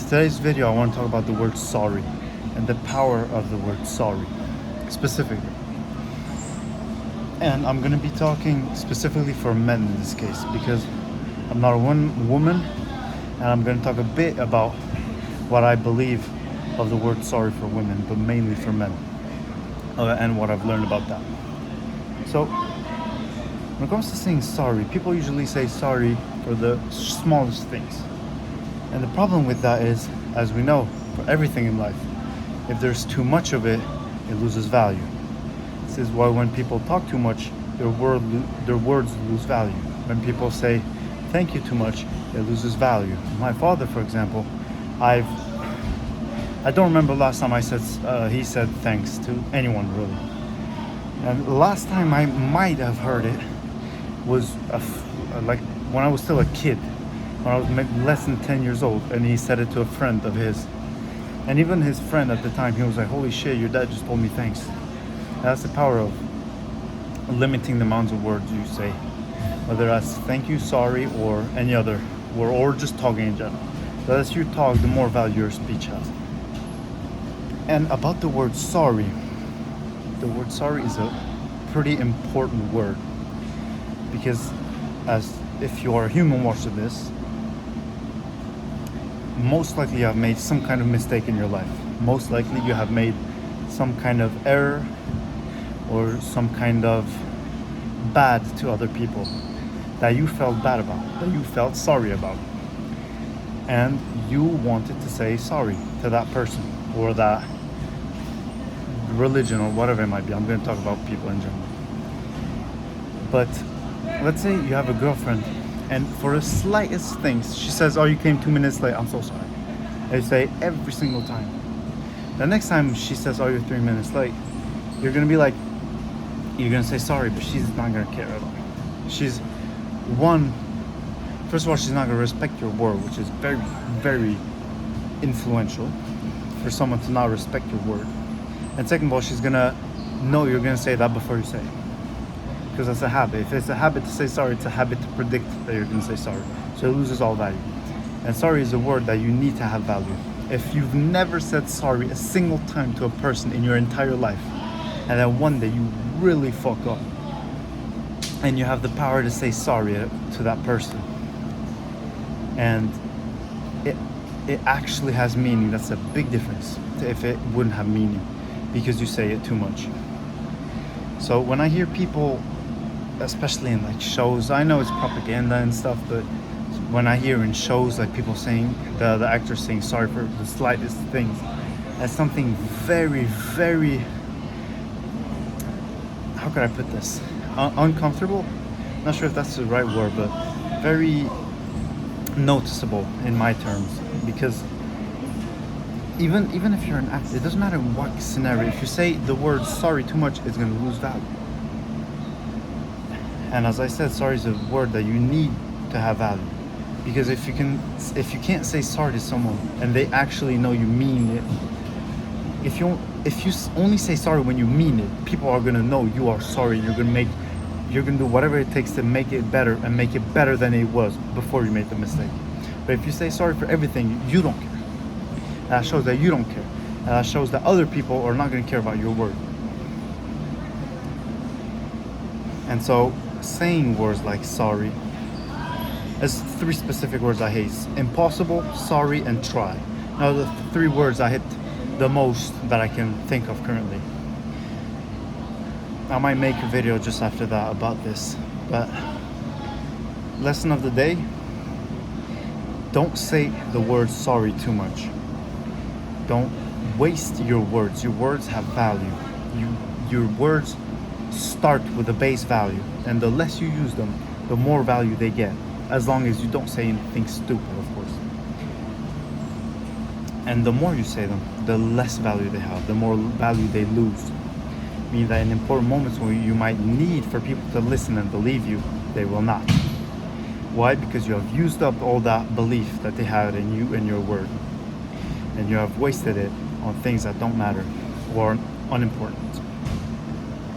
today's video I want to talk about the word sorry and the power of the word sorry specifically. And I'm going to be talking specifically for men in this case because I'm not a woman, and I'm going to talk a bit about what I believe of the word sorry for women, but mainly for men, and what I've learned about that. So when it comes to saying sorry, people usually say sorry for the smallest things. And the problem with that is, as we know, for everything in life, if there's too much of it, it loses value. This is why when people talk too much, their words lose value. When people say thank you too much, it loses value. My father, for example, I don't remember last time he said thanks to anyone really. And the last time I might have heard it was like when I was still a kid, when I was maybe less than 10 years old, and he said it to a friend of his. And even his friend at the time, he was like, holy shit, your dad just told me thanks. And that's the power of limiting the amounts of words you say, whether that's thank you, sorry, or any other word, or just talking in general. The less you talk, the more value your speech has. And about the word sorry is a pretty important word, because as if you are a human watching this, most likely you have made some kind of mistake in your life. Most likely you have made some kind of error or some kind of bad to other people that you felt bad about, that you felt sorry about. And you wanted to say sorry to that person or that religion or whatever it might be. I'm going to talk about people in general. But let's say you have a girlfriend, and for the slightest things, she says, oh, you came 2 minutes late, I'm so sorry. And you say every single time. The next time she says, oh, you're 3 minutes late, you're going to say sorry, but she's not going to care at all. First of all, she's not going to respect your word, which is very, very influential for someone to not respect your word. And second of all, she's going to know you're going to say that before you say it. Because that's a habit. If it's a habit to say sorry, it's a habit to predict that you're going to say sorry. So it loses all value. And sorry is a word that you need to have value. If you've never said sorry a single time to a person in your entire life, and then one day you really fuck up, and you have the power to say sorry to that person, and it actually has meaning, that's a big difference to if it wouldn't have meaning because you say it too much. So when I hear people, especially in like shows, I know it's propaganda and stuff, but when I hear in shows like people saying, the actors saying sorry for the slightest things, that's something very, very, how could I put this, uncomfortable, not sure if that's the right word, but very noticeable in my terms. Because even if you're an actor, it doesn't matter what scenario, if you say the word sorry too much, it's going to lose value. And as I said, sorry is a word that you need to have value, because if you can't say sorry to someone and they actually know you mean it, if you only say sorry when you mean it, people are going to know you are sorry. You're going to do whatever it takes to make it better, and make it better than it was before you made the mistake. But if you say sorry for everything, you don't care. That shows that you don't care. And that shows that other people are not going to care about your word. And so saying words like sorry, there's 3 specific words I hate: impossible, sorry, and try. Now the 3 words I hate the most that I can think of currently. I might make a video just after that about this. But lesson of the day: don't say the word sorry too much. Don't waste your words. Your words have value. Your words start with a base value, and the less you use them, the more value they get, as long as you don't say anything stupid, of course. And the more you say them, the less value they have, the more value they lose. Meaning that in important moments where you might need for people to listen and believe you, they will not. Why? Because you have used up all that belief that they had in you and your word, and you have wasted it on things that don't matter or unimportant.